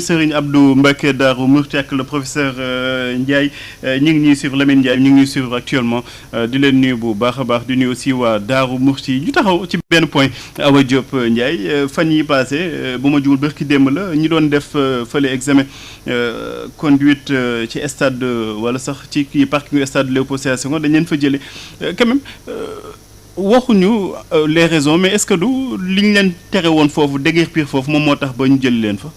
Serigne Abdou Mbacké Darou Mouhty ak le professeur Ndiaye ñu ngi ñuy suivre Lamine Ndiaye ñu ngi ñuy suivre actuellement di leen nuyu bu baax a baax di nuyu aussi waa Darou Mouhty ñu taxaw ci benn point Awa Diop Ndiaye fan yi passé bu ma jugul bërki démb la ñi doon def fële examen conduite ci stade wala sax ci kii parking stade Léopold Sédar Senghor dañ leen fa jëlee quand même waxuñu les raisons mais est-ce que du liñ leen tere woon foofu déguerpir foofu moom moo tax ba ñu jëli leen fa.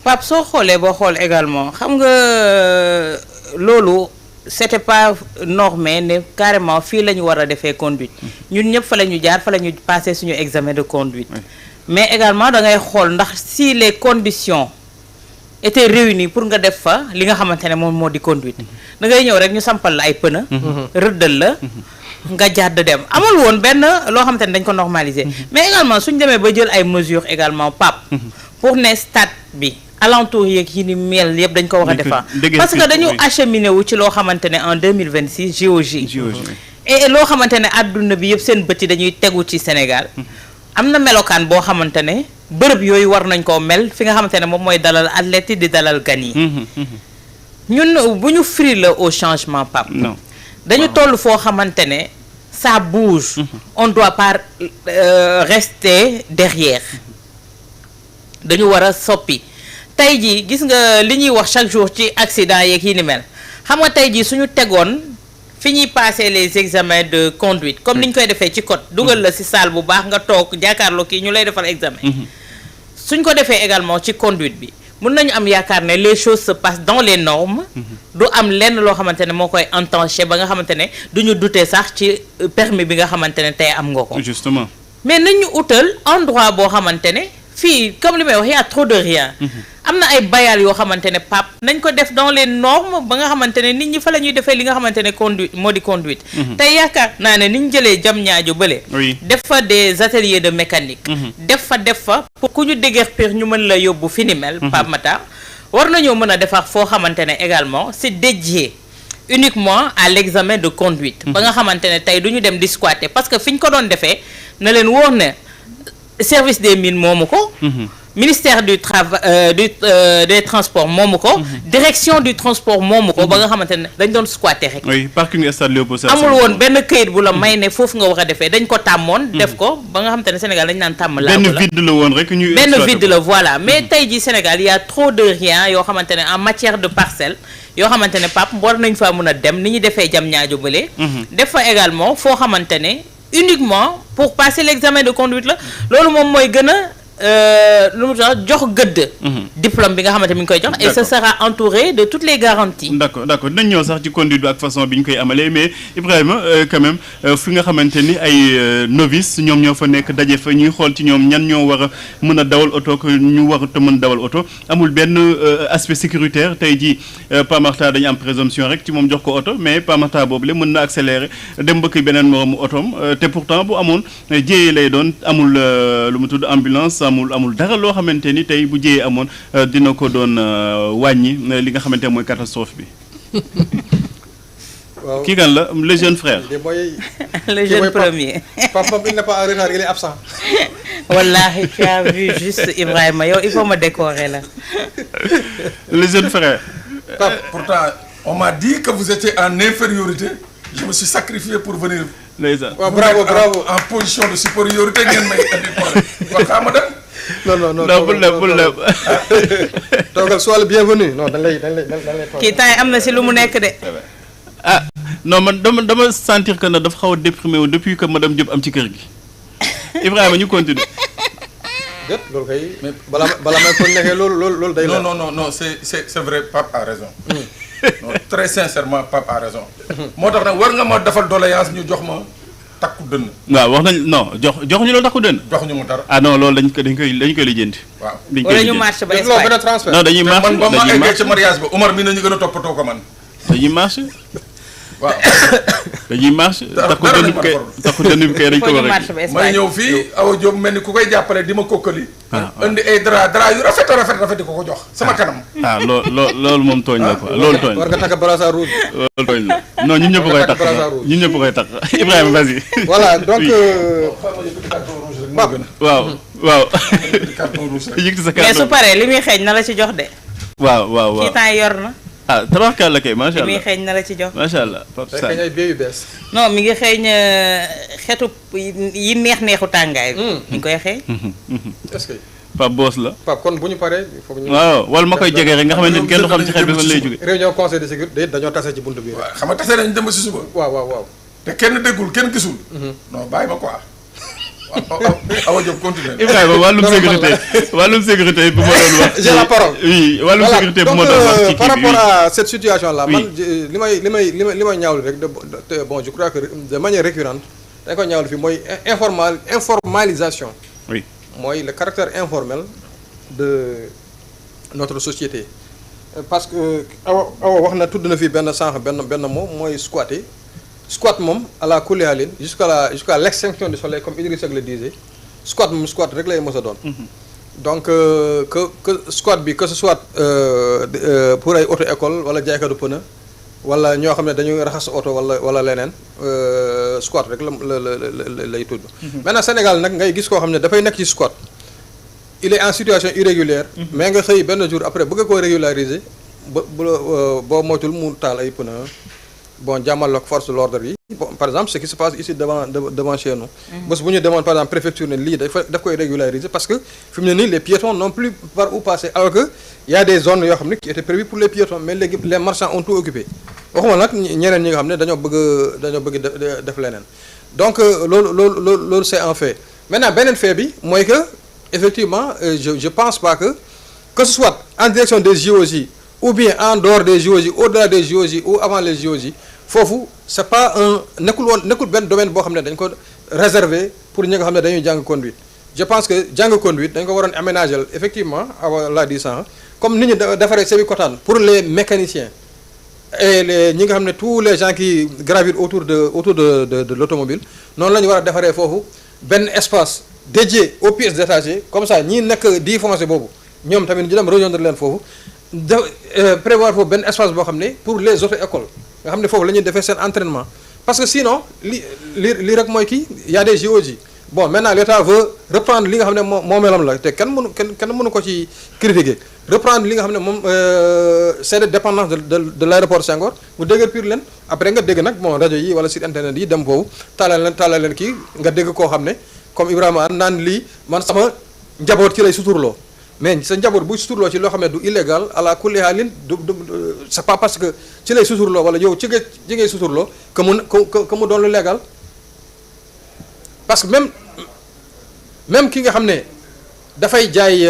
Pape soo xoolee boo xool également xam nga loolu c'était pas normé ne carrément fii la ñu war a defee conduite ñun ñëpp fa la ñu jaar fa la ñu passé suñu examen de conduite mais également da ngay xool ndax si les conditions étaient réunies pour nga def fa li nga xamante ne moom moo di conduite da ngay ñëw rek ñu sampal la ay pneu rëddal la nga jàdd dem amul woon benn loo xamante ne dañ ko normaliser mais également suñ demee ba jël ay mesures également Pape pour ne stade bi alentour yeeg yi ni mel yëpp dañ ko war a defar parce que dañu acheminé wu ci loo xamante ne en 2026 JOJ et loo xamante ne adduna bi yëpp seen bët yi dañuy tegu ci Sénégal am na melokaan boo xamante ne bërëb yooyu war nañ koo mel fi nga xamante ne moom mooy dalal athlètes yi di dalal gan yi ñun bu ñu frileux au changement Pape dañu toll foo xamante ne ça bouge on doit pas rester derrière dañu war a soppi tey jii gis nga li ñuy wax chaque jour ci accident yeeg yi ni mel xam nga tey jii suñu tegoon fi ñuy passer les examens de conduite comme ni ñu koy defee ci code dugal la ci salle bu baax nga toog jàkkaarloo kii ñu lay defal examen suñ ko defee également ci conduite bi mën nañu am yaakaar ne les choses se passent dans les normes du am lenn loo xamante ne moo koy entaché ba nga xamante ne du ñu douter sax ci permis bi nga xamante ne tey am nga ko justement mais nañu utal endroit boo xamante ne fii comme li may wax y a trop de rien am na ay bayal yoo xamante ne Pape nañ ko def dans les normes ba nga xamante ne nit ñi fa la ñuy defee li nga xamante ne conduite moo di conduite tey yaakaar naa ne ni ñu jëlee jam ñaajo bële def fa des ateliers de mécanique def fa pour ku ñu déguerpir ñu mën la yóbbu fi ni mel Pape Matar war nañoo mën a defar foo xamante ne également c'est dédié uniquement à l'examen de conduite ba nga xamante ne tey du ñu dem di squatter parce que fi ñu ko doon defee na leen wóor ne service des mines moomu ko ministère du travail des transports moomu ko direction du transport moomu ko ba nga xamante ne dañ doon squatter rek oui parking stade Léopold Sédar amul woon benn këyit bu la may ne foofu nga war a defee dañ ko tàmmoon def ko ba nga xamante ne Sénégal dañ naan tàmm laa benn vide la woon rek ñu benn vide la voilà mais tey ji Sénégal y a trop de rien yoo xamante ne en matière de parcelle yoo xamante ne Pape war nañ faa mën a dem ni ñu defee jam ñaajo bële def fa également foo xamante ne uniquement pour passer l'examen de conduite la loolu moom mooy gën a lu mu tax jox gëdd diplôme bi nga xamante mi ngi koy jox et ce sera entouré de toutes les garanties d'accord dinañ ñëw sax ci conduite bi ak façon bi ñu koy amalee mais Ibrahima quand même fi nga xamante ni ay novice ñoom ñoo fa nekk daje fa ñuy xool ci ñoom ñan ñoo war a mën a dawal oto que ñu warut a mën dawal oto amul benn aspect sécuritaire tey jii Pape Makhtar dañu am présomption rek ci moom jox ko oto mais Pape Makhtar boobu la mën na accélérer dem bëkk beneen moromu otoom te pourtant bu amoon jéyee lay doon amul lu mu tudd ambulance amul dara loo xamante ni tey bu jëyee amoon dina ko doon wàññi li nga xamante mooy catastrophe bi. waaw kii kan la le jeune frère. le jeune premier. Papa il n'est pas en retard, il est absent. Wallahi tu as vu juste Ibrahima yow il faut me décorer là. le jeune frère. Pourtant on m'a dit que vous étiez en infériorité. Je me suis sacrifié pour venir. Bravo. En position de supériorité ngeen may andi problème. Wax xam nga non bul la toogal sois le bienvenu non dañ lay kii temps am na si lu mu nekk de. ah non man dama sentir que na dafa xaw a déprimé wu depuis que madame Diop am ci kër gi Ibrahima ñu continue. déet loolu kay mais bala may ko nekkee loolu day. non c'est vrai Pape a raison. Non très sincèrement Pape a raison. moo tax nag war nga ma defal doléance ñu jox ma takku dënn. waaw wax nañ non jox ñu la takku dënn. jox ñu mu dara. ah non loolu dañ koy lijjanti. waaw dañ koy wala ñu marché ba Espagne. non dañuy marché man ba ma eggee ci mariage ba Omar mi nañu gën a toppatoo ko man. dañuy marché. waaw dañuy marché. takku dënn bi kay dañ ko war a. may ñëw fii Awa Diop mel ni ku koy jàppale di ma kokkali. indi ay drap yu rafet di ko jox sama kanam. loolu moom tooñ la quoi loolu tooñ la. war nga takk brassard rouge. loolu tooñ la non ñun ñëpp koy takk Ibrahima vas-y. voilà donc. moo gën a. waaw. carton rouge rek. yëkkati sa mais su carton. paree li muy xeeñ na la ci jox de. waaw. kii temps yor na. ah tabarkalla kay macha li muy allah xeeñ na la ci jox. macha allah Pape day Sané. xëy ay biir yu bees. non mi ngi xeeñ xetu yi neexu tàngaay bi. mi ngi koy xeeñ. est-ce que Pape Boos la. Pape kon bu ñu paree il faut que ñu. waaw wala ma koy jege rek nga xamante ni kenn du xam ci xel bi fan lay jóge. réunion conseil de sécurité dañoo tase ci buntu bi. waaw xam nga tase nañ dem ba si suba. waaw. te kenn déggul kenn gisul. non bàyyi ma quoi. waaw Awa Diop continuer. Ibrahima wàllum sécurité bu ma doon wax. j'ai la parole. oui wàllum Voilà, sécurité bu donc ma doon wax ci par kii bi rapport à cette situation là. Oui. man li may ñaawlu rek bon je crois que de manière récurrente dañ ko ñaawlu fii mooy informalisation. oui. mooy le caractère informel de notre société. Parce que awa wax na tudd na fii benn sànq benn mot mooy squatter. Squat moom à la kuléaline jusqu'à l'extinction du soleil comme Idrissa Seck le disait squat moom squat rek lay mës a doon. Donc que squat bi que ce soit pour ay auto école wala jaaykatu pneu wala ñoo xam ne dañuy raxas oto wala leneen squat rek la lay tudd. Maintenant Sénégal nag ngay gis koo xam ne dafay nekk ci squat il est en situation irrégulière. mais nga xëy benn jour après bëgg koo régulariser boo moytul mu taal ay pneu. bon jàmmaloog force de l'ordre yi bon, par exemple ce qui se passe ici devant chez nous. bés bu ñu demoon par exemple préfecture ne lii daf koy régulariser parce que fi mu ne nii les piétons n'ont plus par où passer alors que y a des zones yoo xam ne qui étaient prévues pour les piétons mais léegi les marchands ont tout occupé waxuma nag ñeneen ñi nga xam ne dañoo bëgg def leneen donc loolu c'est un fait maintenant beneen fait bi mooy que effectivement je pense pas que ce soit en direction des JOJ ou bien en dehors des JOJ au-delà des JOJ ou avant les JOJ foofu c'est pas nekkul benn domaine boo xam ne dañ ko réserver pour ñi nga xam ne dañuy jàng conduite je pense que jàng conduite dañ ko waroon aménager effectivement Awa l'a dit ça comme ni ñu defaree Sébikotane pour les mécaniciens et ñi nga xam ne tous les gens qui gravitent autour de l'automobile noonu la ñu war a defaree foofu benn espace dédié aux pièces détachées comme ça ñi nekk di foncé boobu ñoom tamit ñu dem rejoindre leen foofu prévoir foofu benn espace boo xam ne pour les auto-écoles nga xam ne foofu la ñuy defee seen entraînement parce que sinon li rek mooy kii y a des JOJ bon maintenant l'État veut reprendre li nga xam ne moomeelam la te kenn mënu ko ci critiquer reprendre li nga xam ne moom c'est de dépendance de l'aéroport Senghor mu déguerpir leen après nga dégg nag bon rajo yi wala site internet yi dem foofu taalal leen kii nga dégg koo xam ne comme Ibrahima naan lii man sama njaboot ci lay suturloo mais sa njaboot buy suturloo ci loo xam ne du illégal à la kulli haalin du c'est pas parce que ci lay suturloo wala yow ci ngay suturloo que mu doon lu légal parce que même ki nga xam ne dafay jaay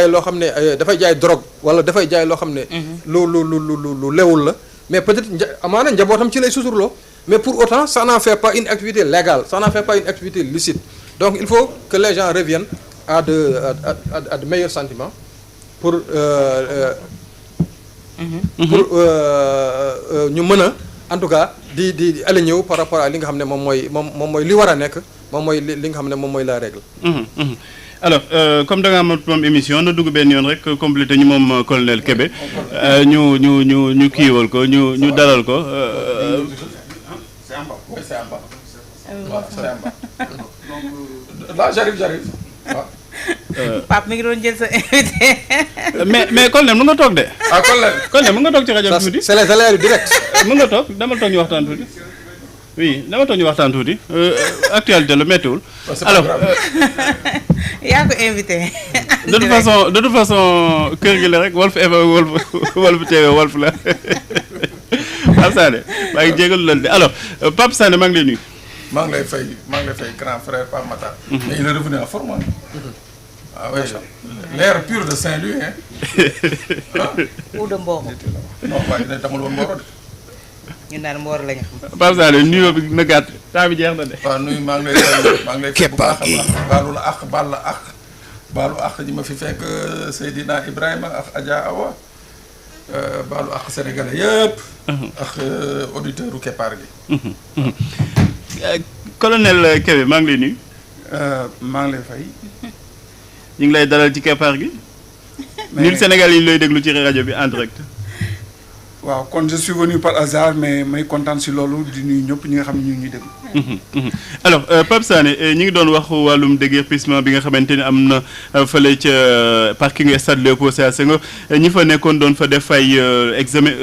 loo xam ne dafay jaay drogue wala dafay jaay loo xam ne lu lewul la mais peut-être amaana njabootam ci lay suturloo mais pour autant ça n'en fait pas une activité légale ça n'en fait pas une activité licite donc il faut que les gens reviennent à de meilleurs sentiments pour ñu mën a en tout cas di aligné wu par rapport à li nga xam ne moom mooy li war a nekk moom mooy li nga xam ne moom mooy la règle. alors comme da nga am moom émission na dugg benn yoon rek complété ñu moom colonel Kébé ñu kiiwal ko ñu dalal ko. C'est en bas. Oui, c'est en bas. Ouais, c'est en bas. Donc, là, j'arrive. waaw. Pape mi ngi doon jël sa invité. mais colonel mën nga toog de. ah colonel mën nga toog ci rajo bi tuuti. c'est les aléas directs. mën nga toog dama toog ñu waxtaan tuuti. oui dama toog ñu waxtaan tuuti actualité la méttiwul. alors yaa ko invité. de toute façon kër gi la rek Walf TV Walf la Pape Sané maa ngi jégalu lan de alors Pape Sané maa ngi lay nuyu. maa ngi lay fay grand frère Pape Matar. mais il est revenu en forme. ah oui l'air pur de Saint-Louis hein. ou de Mboro. non waaye dina demul woon Mboro de. ñun daal Mboro la ñu xam. Pape Sané nuyoo bi na gàtt temps bi jeex na de. waaw nuyu maa ngi lay fay bu baax a baax baalu la àq baal la àq baalu àq ñi ma fi fekk Seydina Ibrahima ak Adja Awa baalu àq sénégalais yëpp. ak auditeur u Keppaar gi. colonel Kébé maa ngi lay nuyu. maa ngi lay fay. ñu ngi lay dalal ci Keppaar gi. ñun Sénégal yi ñu lay déglu ci rajo bi en direct. waaw kon je suis venu par hasard mais may kontaan si loolu di nuyu ñëpp ñi nga xam ne ñu ngi ñuy déglu. alors Pape Sané ñi ngi doon wax wàllum déguerpissement bi nga xamante ni am na fële ca parking stade Léopold Sédar Senghor ñi fa nekkoon doon fa def ay examen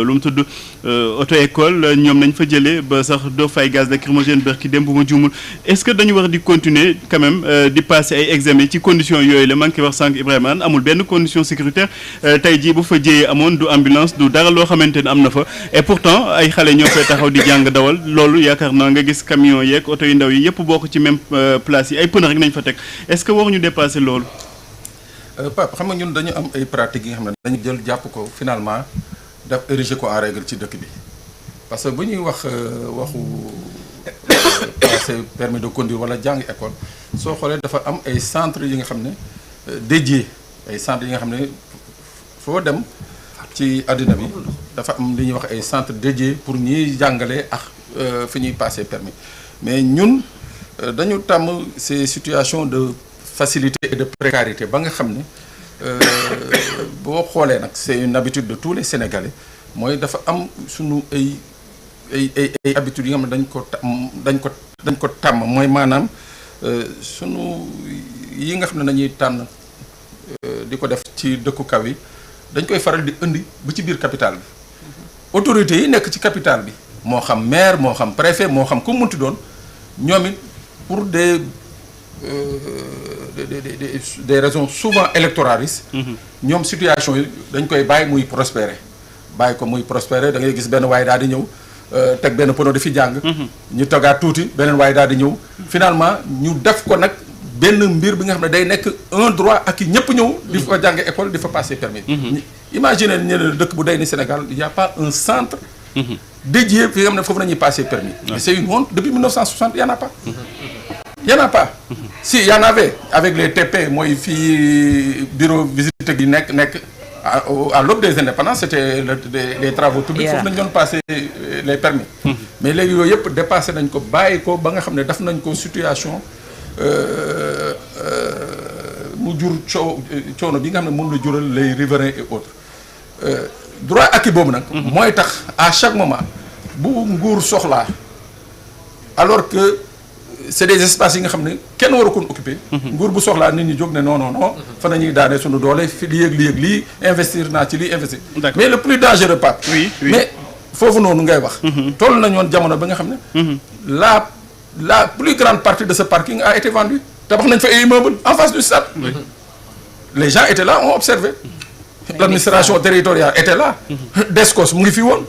lu mu tudd auto école ñoom nañ fa jëlee ba sax doo fay gaz lacrymogène berki dem bu ma juumul est-ce que dañu war di continuer quand même di passer ay examen ci conditions yooyu la man ki wax sànq Ibrahima amul benn condition sécuritaire tey jii bu fa jëyee amoon du ambulance du dara loo xamante ne am na fa et pourtant ay xale ñoo fay taxaw di jàng dawal loolu yaakaar naa nga gis camion yeeg oto yu ndaw yi yëpp bokk ci même place yi ay pneu rek nañ fa teg est-ce que waruñu dépasser loolu. Pape xam nga ñun dañu am ay pratiques yi nga xam ne dañu jël jàpp ko finalement daf ériger ko en règle ci dëkk bi parce que bu ñuy wax waxu passer permis de conduire wala jàng école soo xoolee dafa am ay centres yi nga xam ne dédiés ay centres yi nga xam ne foo dem ci àddina bi dafa am li ñuy wax ay centres dédiés pour ñiy jàngale ak fi ñuy passer permis mais ñun dañu tàmm ces situations de facilité et de précarité ba nga xam ne boo xoolee nag c'est une habitude de tous les Sénégalais mooy dafa am sunu ay habitudes yi nga xam ne dañ ko tàmm mooy maanaam sunu yi nga xam ne dañuy tànn di ko def ci dëkku kaw yi dañ koy faral di indi ba ci biir capitale bi autorités yi nekk ci capitale bi moo xam maire moo xam préfet moo xam ku mu munti doon ñoom it pour des raisons souvent électoralistes ñoom situation yi dañ koy bàyyi muy prospérer da ngay gis benn waaye daal di ñëw teg benn pono di fi jàng ñu togaat tuuti beneen waaye daal di ñëw finalement ñu def ko nag benn mbir bi nga xam ne day nekk un droit ak i ñëpp ñëw di fa jàng école di fa passer permis imaginez ñeneen dëkk bu day ni Sénégal il y a pas un centre dédié fi nga xam ne foofu nañuy passer permis mais c'est une honte depuis 1960 il y en a pas il y en a pas si il y en avait avec les TP mooy fii bureau visite gi nekk à l'aube des indépendances c'était les travaux publics foofu nañ doon passer les permis mais léegi yooyu yëpp dépassé nañ ko bàyyi ko ba nga xam ne daf nañ ko situation mu jur coono bi nga xam ne moom la jural les riverains et autres droit acquis boobu nag mooy tax à chaque moment bu nguur soxlaa alors que c'est des espaces yi nga xam ne kenn waru koon occuper nguur bu soxlaa nit ñi jóg ne non fa nañuy daane suñu doole fi lii investir naa ci lii investir mais le plus dangereux pas mais foofu noonu ngay wax toll nañoon jamono ba nga xam ne la plus grande partie de ce parking a été vendue tabax nañ fa ay immeubles en face du stade les gens étaient là ont observé l'administration territoriale était là Descos mu ngi fi woon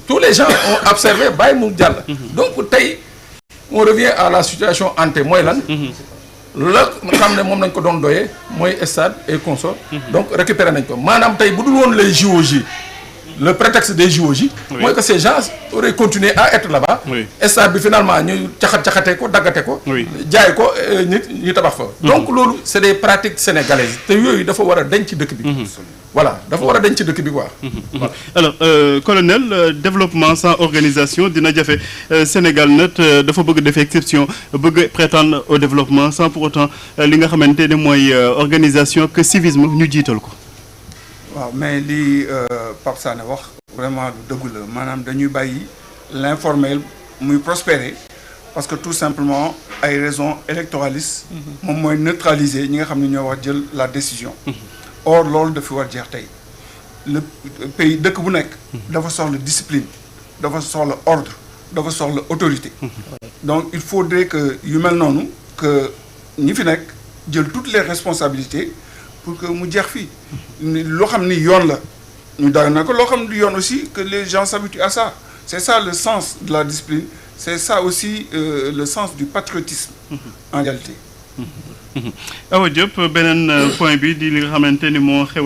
tous les gens ont observé bàyyi mu jàll donc tey on revient à la situation ante mooy lan la xam ne moom lañ ko doon doyee mooy stade et consort donc récupéré nañ ko maanaam tey bu dul woon les JOJ le prétexte des JOJ mooy que ces gens auraient continué à être là-bas stade bi finalement ñu caxate ko daggate ko jaay ko nit ñu tabax fa donc loolu c'est des pratiques sénégalaises te yooyu dafa war a denc ci dëkk bi voilà dafa war a denc ci dëkk bi quoi alors colonel développement sans organisation dina jafe Sénégal nag dafa bëgg def exception bëgg prétendre au développement sans pour autant li nga xamante ne mooy organisation que civisme ñu jiital ko waaw mais li Pape Sané wax vraiment du dëggu la maanaam dañuy bàyyi l'informel muy prospérer parce que tout simplement ay raisons électoralistes moom mooy neutraliser ñi nga xam ne ñoo war jël la décision or loolu dafa war jeex tey le pays dëkk bu nekk dafa soxla discipline dafa soxla ordre dafa soxla autorité donc il faudrait que yu mel noonu que ñi fi nekk jël toutes les responsabilités pour que mu jeex fii loo xam ni yoon la ñu daal na ko loo xam ni yoon aussi que les gens s'habituent à ça c'est ça le sens de la discipline c'est ça aussi le sens du patriotisme en réalité Awa Diop beneen point bi di li nga xamante ni moo xew